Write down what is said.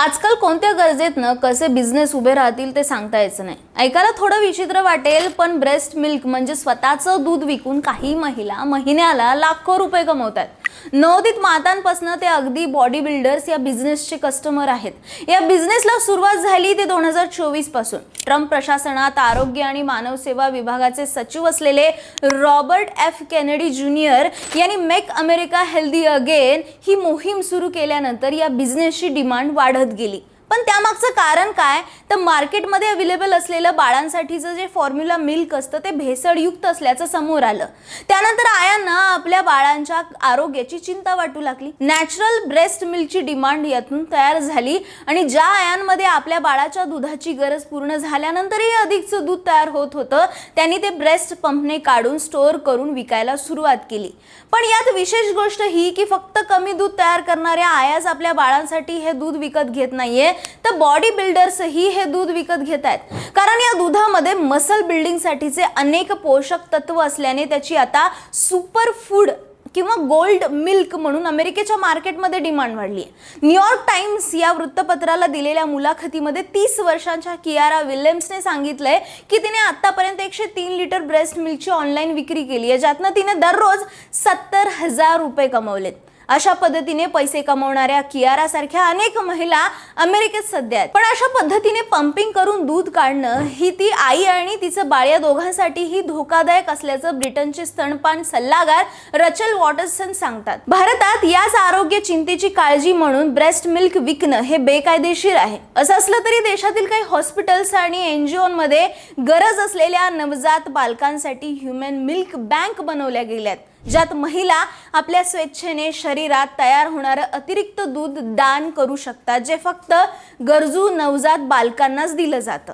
आजकाल कोणत्या गरजेतनं कसे बिझनेस उभे राहतील ते सांगता यायचं नाही। ऐकायला थोडं विचित्र वाटेल, पण ब्रेस्ट मिल्क म्हणजे स्वतःचं दूध विकून काही महिला महिन्याला लाखो रुपये कमवतात। नवोदित मातांपासून ते अगदी बॉडी बिल्डर्स या बिझनेसचे कस्टमर आहेत। या बिझनेसला सुरुवात झाली ते 2024 पासून। ट्रम्प प्रशासनात आरोग्य आणि मानव सेवा विभागाचे सचिव असलेले रॉबर्ट एफ केनेडी ज्युनियर यांनी मेक अमेरिका हेल्दी अगेन ही मोहीम सुरू केल्यानंतर या बिझनेसची डिमांड वाढत गेली। पण त्यामागचं कारण काय, तर मार्केटमध्ये अवेलेबल असलेलं बाळांसाठीचं जे फॉर्म्युला मिल्क असतं ते भेसळयुक्त असल्याचं समोर आलं। त्यानंतर आयांना आपल्या बाळांच्या आरोग्याची चिंता वाटू लागली। नॅचरल ब्रेस्ट मिल्कची डिमांड यातून तयार झाली आणि ज्या आयांमध्ये आपल्या बाळाच्या दुधाची गरज पूर्ण झाल्यानंतरही अधिकचं दूध तयार होत होतं, त्यांनी ते ब्रेस्ट पंपने काढून स्टोअर करून विकायला सुरुवात केली। पण यात विशेष गोष्ट ही की फक्त कमी दूध तयार करणाऱ्या आयाच आपल्या बाळांसाठी हे दूध विकत घेत नाहीये, तर बॉडी बिल्डर्सही हे दूध विकत घेत आहेत। कारण या दुधामध्ये मसल बिल्डिंग साठीचे अनेक पोषक तत्व असल्याने त्याची आता सुपर फूड किंवा गोल्ड मिल्क म्हणून अमेरिकेच्या मार्केटमध्ये डिमांड वाढली आहे। न्यूयॉर्क टाइम्स या वृत्तपत्राला दिलेल्या मुलाखतीमध्ये 30 वर्षांच्या कियारा विल्यम्सने सांगितलंय की तिने आतापर्यंत 103 लिटर ब्रेस्ट मिल्कची ऑनलाईन विक्री केली आहे, ज्यातनं तिने दररोज 70,000 रुपये कमवलेत। अशा पद्धतीने पैसे कमवणाऱ्या कियारा सारख्या अनेक महिला अमेरिकेत सध्या आहेत। पण अशा पद्धतीने पंपिंग करून दूध काढणं ही ती आई आणि तिचं बाळ या दोघांसाठीही धोकादायक असल्याचं ब्रिटनचे स्तनपान सल्लागार रचल वॉटरसन सांगतात। भारतात याच आरोग्य चिंतेची काळजी म्हणून ब्रेस्ट मिल्क विकणं हे बेकायदेशीर आहे। असं असलं तरी देशातील काही हॉस्पिटल्स आणि एनजीओमध्ये गरज असलेल्या नवजात बालकांसाठी ह्युमन मिल्क बँक बनवल्या गेल्यात, ज्यात महिला आपल्या स्वेच्छेने शरीरात तयार होणारं अतिरिक्त दूध दान करू शकतात, जे फक्त गरजू नवजात बालकांनाच दिलं जातं।